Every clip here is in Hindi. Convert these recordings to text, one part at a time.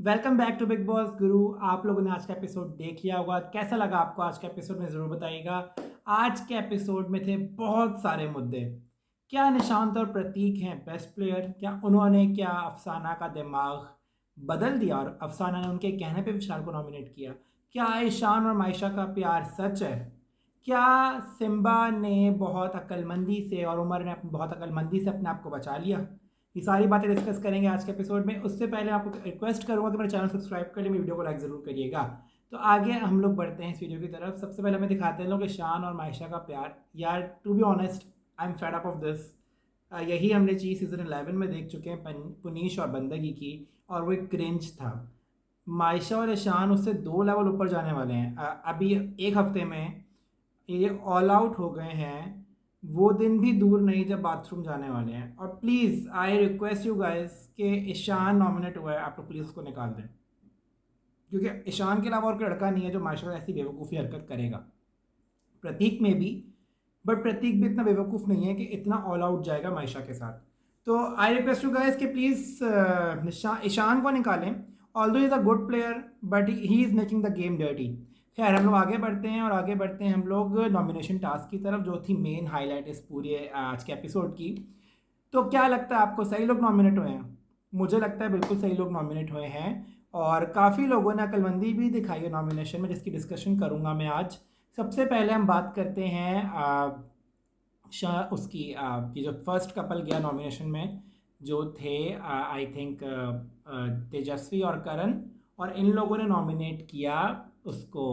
Welcome back to Bigg Boss गुरु। आप लोगों ने आज का एपिसोड देख लिया होगा। कैसा लगा आपको आज का एपिसोड में ज़रूर बताइएगा। आज के एपिसोड में थे बहुत सारे मुद्दे। क्या निशांत और प्रतीक हैं बेस्ट प्लेयर? क्या अफसाना का दिमाग बदल दिया और अफसाना ने उनके कहने पे विशाल को नॉमिनेट किया? क्या ईशान और मायशा का प्यार सच है? क्या सिम्बा ने बहुत अक्लमंदी से और उमर ने बहुत अक्लमंदी से अपने आप को बचा लिया? ये सारी बातें डिस्कस करेंगे आज के एपिसोड में। उससे पहले आपको रिक्वेस्ट करूंगा कि मेरे चैनल सब्सक्राइब कर लें, मेरी वीडियो को लाइक ज़रूर करिएगा। तो आगे हम लोग बढ़ते हैं इस वीडियो की तरफ। सबसे पहले हमें दिखाते हैं लोग ईशान और मायशा का प्यार। यार to be honest, I am fed up of this. यही हमने चीज़ सीजन 11 में देख चुके हैं, पुनीश और बंदगी की, और वो एक क्रिंज था। मायशा और ईशान उससे 2 लेवल ऊपर जाने वाले हैं। अभी एक हफ्ते में ये ऑल आउट हो गए हैं। वो दिन भी दूर नहीं जब बाथरूम जाने वाले हैं। और please I request you guys कि ईशान नॉमिनेट हुआ है, आप लोग प्लीज़ उसको निकाल दें, क्योंकि ईशान के अलावा और कोई लड़का नहीं है जो माशा से ऐसी बेवकूफ़ी हरकत करेगा। प्रतीक में भी, बट प्रतीक भी इतना बेवकूफ़ नहीं है कि इतना ऑल आउट जाएगा मायशा के साथ। तो आई रिक्वेस्ट यू गाइस कि प्लीज़ ईशान को निकालें। Although is a good player but he is making the game dirty. खैर, हम लोग आगे बढ़ते हैं और आगे बढ़ते हैं हम लोग नॉमिनेशन टास्क की तरफ, जो थी मेन हाईलाइट इस पूरे आज के एपिसोड की। तो क्या लगता है आपको, सही लोग नॉमिनेट हुए हैं? मुझे लगता है बिल्कुल सही लोग नॉमिनेट हुए हैं, और काफ़ी लोगों ने अक्लमंदी भी दिखाई है नॉमिनेशन में, जिसकी डिस्कशन करूंगा मैं आज। सबसे पहले हम बात करते हैं उसकी ये जो फर्स्ट कपल गया नॉमिनेशन में, जो थे आई थिंक तेजस्वी और करण। और इन लोगों ने नॉमिनेट किया उसको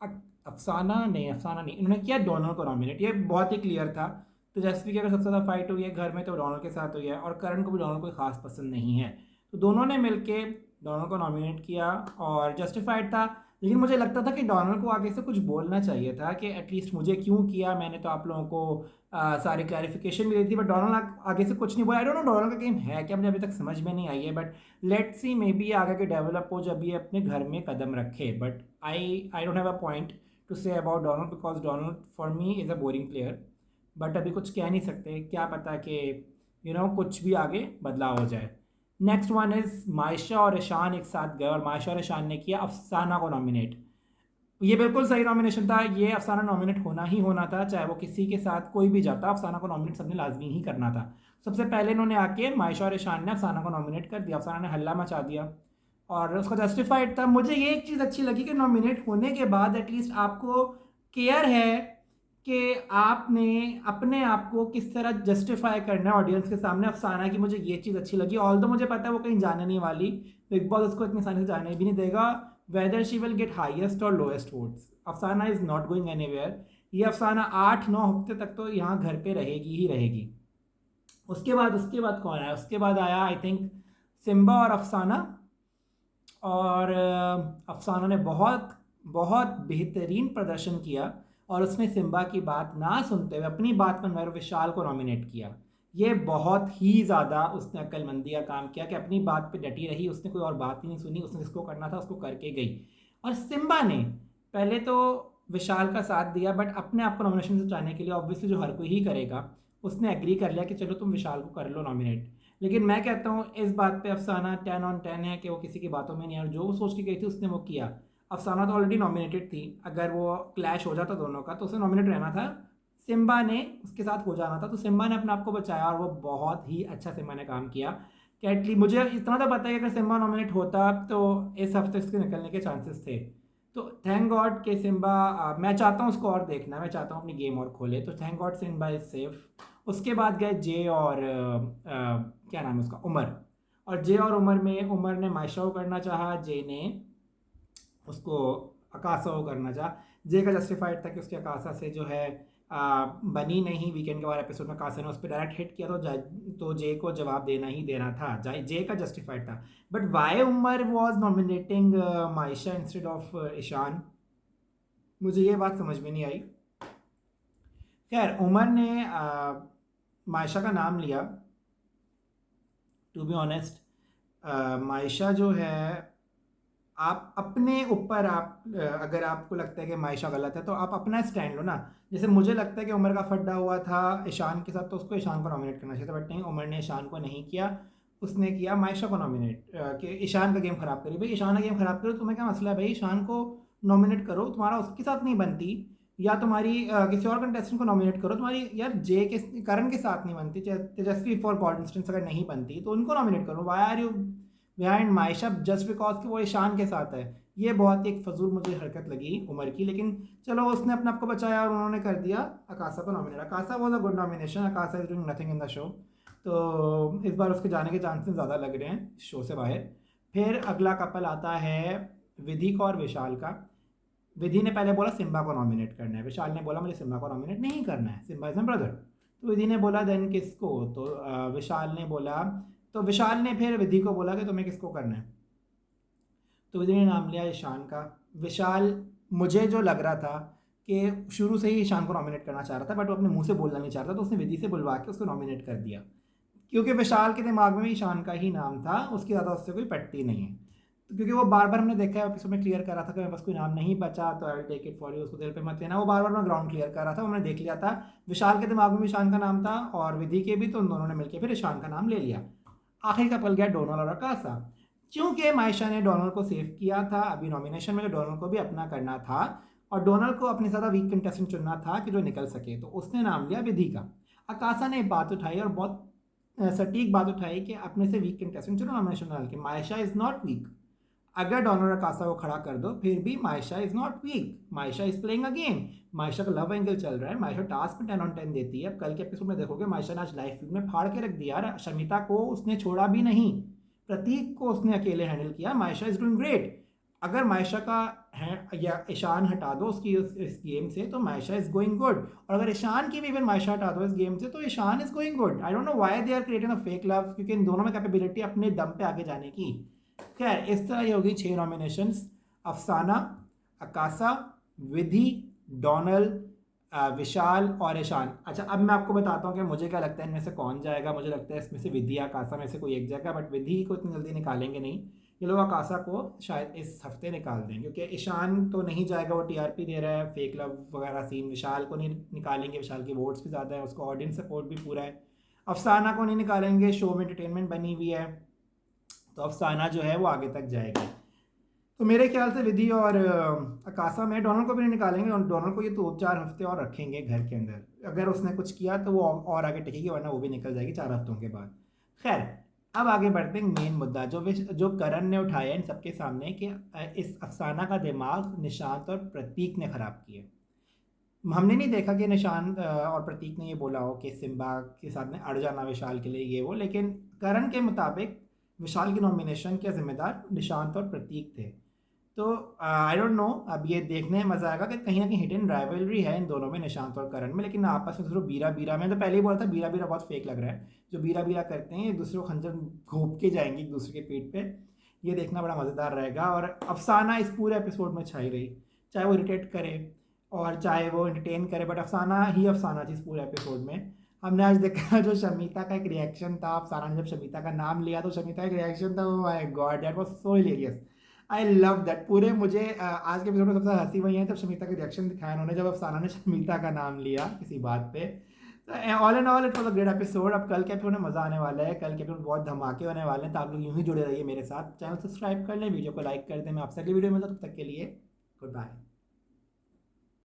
अफसाना नहीं, इन्होंने किया डोनल को नॉमिनेट। ये बहुत ही क्लियर था। तेजस्वी की अगर सबसे ज़्यादा फाइट हुई है घर में तो डोनल के साथ हुई है, और करण को भी डोनल कोई खास पसंद नहीं है। तो दोनों ने मिलके डोनल को नॉमिनेट किया और जस्टिफाइड था। लेकिन मुझे लगता था कि डोनल को आगे से कुछ बोलना चाहिए था कि एटलीस्ट मुझे क्यों किया। मैंने तो आप लोगों को सारी क्लैरिफिकेशन भी दी थी, बट डोनल आगे से कुछ नहीं बोला। आई डोंट नो डोनल का गेम है क्या, मुझे अभी तक समझ में नहीं आई है। But let's see, may be आगे के डेवलप हो जब ये अपने घर में कदम रखे। But I don't have a point two say about Donald, because Donald for me is a boring player. But अभी कुछ कह नहीं सकते, क्या पता कि कुछ भी आगे बदलाव हो जाए। नेक्स्ट वन इज़ मायशा और ईशान एक साथ गए और मायशा और ईशान ने किया अफसाना को नॉमिनेट। ये बिल्कुल सही नॉमिनेशन था। ये अफसाना नॉमिनेट होना ही होना था, चाहे वो किसी के साथ कोई भी जाता, अफसाना को नॉमिनेट सबने लाजमी ही करना था। सबसे पहले इन्होंने आके मायशा और ईशान ने अफसाना को नॉमिनेट कर दिया। अफसाना ने हल्ला मचा दिया और उसका जस्टिफाइड था। मुझे ये एक चीज़ अच्छी लगी कि नॉमिनेट होने के बाद एटलीस्ट आपको केयर है कि आपने अपने आप को किस तरह जस्टिफाई करना है ऑडियंस के सामने। अफसाना की मुझे ये चीज़ अच्छी लगी। ऑल तो मुझे पता है वो कहीं जाने नहीं वाली, बिग बॉस उसको इतनी आसानी से जाने भी नहीं देगा। Whether she will get highest और लोएस्ट वोट्स, अफसाना इज़ नॉट गोइंग एनीवेयर। ये अफसाना 8-9 हफ्ते तक तो यहाँ घर पे रहेगी ही रहेगी। उसके बाद कौन आया? उसके बाद आया आई थिंक सिम्बा और अफसाना। और अफसाना ने बहुत बहुत बेहतरीन प्रदर्शन किया और उसने सिम्बा की बात ना सुनते हुए अपनी बात मनवाए और विशाल को नॉमिनेट किया। ये बहुत ही ज़्यादा उसने अक्लमंदी का काम किया कि अपनी बात पे डटी रही, उसने कोई और बात ही नहीं सुनी, उसने जिसको करना था उसको करके गई। और सिम्बा ने पहले तो विशाल का साथ दिया, बट अपने आप को नॉमिनेशन से हटाने के लिए ऑब्वियसली जो हर कोई ही करेगा, उसने एग्री कर लिया कि चलो तुम विशाल को कर लो नॉमिनेट। लेकिन मैं कहता हूँ इस बात पे अफसाना 10/10 है कि वो किसी की बातों में नहीं है, और जो वो सोच के गई थी उसने वो किया। अफसाना तो ऑलरेडी नॉमिनेटेड थी, अगर वो क्लैश हो जाता दोनों का तो उसे नॉमिनेट रहना था। सिम्बा ने उसके साथ हो जाना था, तो सिम्बा ने अपने आप को बचाया और वो बहुत ही अच्छा सिम्बा ने काम किया। कि एटलीस्ट मुझे इतना तो पता है कि अगर सिम्बा नॉमिनेट होता तो इस हफ्ते उसके निकलने के चांसेस थे। तो थैंक गॉड कि सिम्बा, मैं चाहता हूँ उसको और देखना, मैं चाहता हूँ अपनी गेम और खोले, तो thank God Simba is safe. उसके बाद गए जे और क्या नाम है उसका, उमर। और जे और उमर में उमर ने मायशा को करना चाहा, जे ने उसको अकासा को करना चाहा। जे का जस्टिफाइड था कि उसके अकासा से जो है बनी नहीं। वीकेंड के बाद एपिसोड में अकासा ने उस पर डायरेक्ट हिट किया, तो जे को जवाब देना ही देना था। जे का जस्टिफाइड था। But why Umar was nominating Maisha instead of Ishan, मुझे ये बात समझ में नहीं आई। खैर, उमर ने मायशा का नाम लिया। टू बी ऑनेस्ट, मायशा जो है, आप अपने ऊपर अगर आपको लगता है कि मायशा गलत है तो आप अपना स्टैंड लो ना। जैसे मुझे लगता है कि उमर का फड्डा हुआ था ईशान के साथ, तो उसको ईशान को नॉमिनेट करना चाहिए था, बट नहीं, उमर ने ईशान को नहीं किया। उसने किया मायशा को नॉमिनेट कि ईशान का गेम ख़राब करी। भाई ईशान का गेम ख़राब करो, तुम्हें क्या मसला है भाई? ईशान को नॉमिनेट करो, तुम्हारा उसके साथ नहीं बनती, या तुम्हारी किसी और कंटेस्टेंट को नॉमिनेट करो, तुम्हारी यार जे के करण के साथ नहीं बनती, तेजस्वी फॉर गॉड इंस्टेंस अगर नहीं बनती तो उनको नॉमिनेट करो। Why are you behind Maisha just because कि वो ईशान के साथ है? ये बहुत ही एक फजूल मुझे हरकत लगी उमर की, लेकिन चलो उसने अपने आप को बचाया और उन्होंने कर दिया अकासा को nominate. Akasa was a good nomination, Akasa is doing nothing in the show, तो इस बार उसके जाने के चांसेस ज़्यादा लग रहे हैं शो से बाहर। फिर अगला कपल आता है विधि का और विशाल का। विधि ने पहले बोला सिम्बा को नॉमिनेट करना है, विशाल ने बोला मुझे सिम्बा को नॉमिनेट नहीं करना है, सिम्बा इज माई ब्रदर। तो विधि ने बोला देन किसको? तो विशाल ने बोला, तो विशाल ने फिर विधि को बोला कि तुम्हें किसको करना है, तो विधि ने नाम लिया ईशान का। विशाल, मुझे जो लग रहा था कि शुरू से ही ईशान को नॉमिनेट करना चाह रहा था, बट वो अपने मुंह से बोलना नहीं चाह रहा था, तो उसने विधि से बुलवा के उसको नॉमिनेट कर दिया, क्योंकि विशाल के दिमाग में भी ईशान का ही नाम था, उसकी ज़्यादा उससे कोई पटती नहीं है। तो क्योंकि वो बार बार हमने देखा है एपिसोड में क्लियर कर रहा था कि मेरे पास कोई नाम नहीं बचा तो I take it for you, उसको दिल पे मत लेना, वो बार बार मैं ग्राउंड क्लियर कर रहा था, हमने देख लिया था विशाल के दिमाग में भी ईशान का नाम था और विधि के भी, तो उन दोनों ने मिलकर फिर ईशान का नाम ले लिया। आखिर का पल गया डोनाल्ड और अकासा। क्योंकि मायशा ने डोनाल्ड को सेव किया था अभी नॉमिनेशन में, डोनाल्ड को भी अपना करना था और डोनाल्ड को अपने ज़्यादा वीक कंटेस्टेंट चुनना था कि जो निकल सके, तो उसने नाम लिया विधि का। अकासा ने एक बात उठाई और बहुत सटीक बात उठाई कि अपने से वीक कंटेस्टेंट चुनो नॉमिनेशन डाल के। मायशा इज़ नॉट वीक, अगर डोनाल्ड और अकासा को खड़ा कर दो फिर भी Maisha is not weak, Maisha is playing a game. Maisha का लव एंगल चल रहा है, मायशा टास्क में 10 on 10 देती है। अब कल के एपिसोड में देखोगे मायशा ने आज लाइव फीड में फाड़ के रख दिया यार, शमिता को उसने छोड़ा भी नहीं, प्रतीक को उसने अकेले हैंडल किया। Maysha is doing great. अगर मायशा का है या ईशान हटा दो उसकी इस गेम से तो मायशा इज़ गोइंग गुड, और अगर ईशान की भी इवन मायशा हटा दो इस गेम से तो Ishaan is going good. I don't know why they are creating a fake love, क्योंकि इन दोनों में कैपेबिलिटी अपने दम पे आगे जाने की। खैर इस तरह ये होगी 6 नॉमिनेशंस, अफसाना, अकासा, विधि, डोनाल्ड, विशाल और ईशान। अच्छा अब मैं आपको बताता हूँ कि मुझे क्या लगता है इनमें से कौन जाएगा। मुझे लगता है इसमें से विधि या अकासा में से कोई एक जाएगा, बट विधि को इतनी जल्दी निकालेंगे नहीं, ये लोग अकासा को शायद इस हफ्ते निकाल देंगे, क्योंकि ईशान तो नहीं जाएगा, वो टीआरपी दे रहा है, फेक लव वगैरह सीन। विशाल को नहीं निकालेंगे, विशाल की वोट्स भी ज़्यादा है, उसको ऑडियंस सपोर्ट भी पूरा है। अफसाना को नहीं निकालेंगे, शो में एंटरटेनमेंट बनी हुई है, तो अफसाना जो है वो आगे तक जाएगी। तो मेरे ख्याल से विधि और अकासा में डोनाल्ड को भी नहीं निकालेंगे, और डोनाल्ड को ये 2-4 हफ्ते और रखेंगे घर के अंदर। अगर उसने कुछ किया तो वो और आगे टिकेगी, वरना वो भी निकल जाएगी 4 हफ्तों के बाद। खैर अब आगे बढ़ते हैं मेन मुद्दा जो करण ने उठाया इन सबके सामने कि इस अफसाना का दिमाग निशांत और प्रतीक ने ख़राब किया। हमने नहीं देखा कि निशांत और प्रतीक ने ये बोला हो कि सिम्बा के साथ में अड़ जाना विशाल के लिए ये वो, लेकिन करण के मुताबिक विशाल की नॉमिनेशन के जिम्मेदार निशांत और प्रतीक थे। तो आई डोंट नो, अब ये देखने में मज़ा आएगा कि कहीं ना कहीं हिडन राइवलरी है इन दोनों में, निशांत और करण में, लेकिन आपस में सिर्फ बीरा बीरा में तो पहले ही बोला था बीरा बीरा बहुत फेक लग रहा है। जो बीरा बीरा करते हैं एक दूसरे को खंजर घोंप के जाएंगे एक दूसरे के पीठ पे, ये देखना बड़ा मज़ेदार रहेगा। और अफसाना इस पूरे एपिसोड में छाई रही, चाहे वो इरिटेट करे और चाहे वो एंटरटेन करे, बट अफसाना ही अफसाना थी इस पूरे एपिसोड में। हमने आज देखा जो शमिता का एक रिएक्शन था, अफसाना ने जब शमिता का नाम लिया तो शमिता का एक रिएक्शन था, oh my God that was so hilarious, I love that. पूरे मुझे आज के एपिसोड में सबसे हंसी वही है जब शमिता के रिएक्शन दिखाया उन्होंने, जब अफसाना ने शमिता का नाम लिया किसी बात पे। All and all it was a great episode. अब कल के एपिसोड में मज़ा आने वाला है, कल के एपिसोड बहुत धमाके होने वाले हैं, तो आप लोग यूँ ही जुड़े रहिए मेरे साथ। चैनल सब्सक्राइब कर लें, वीडियो को लाइक कर दें। मैं आपसे अगली वीडियो में मिलता हूं, तब तक के लिए गुड बाय।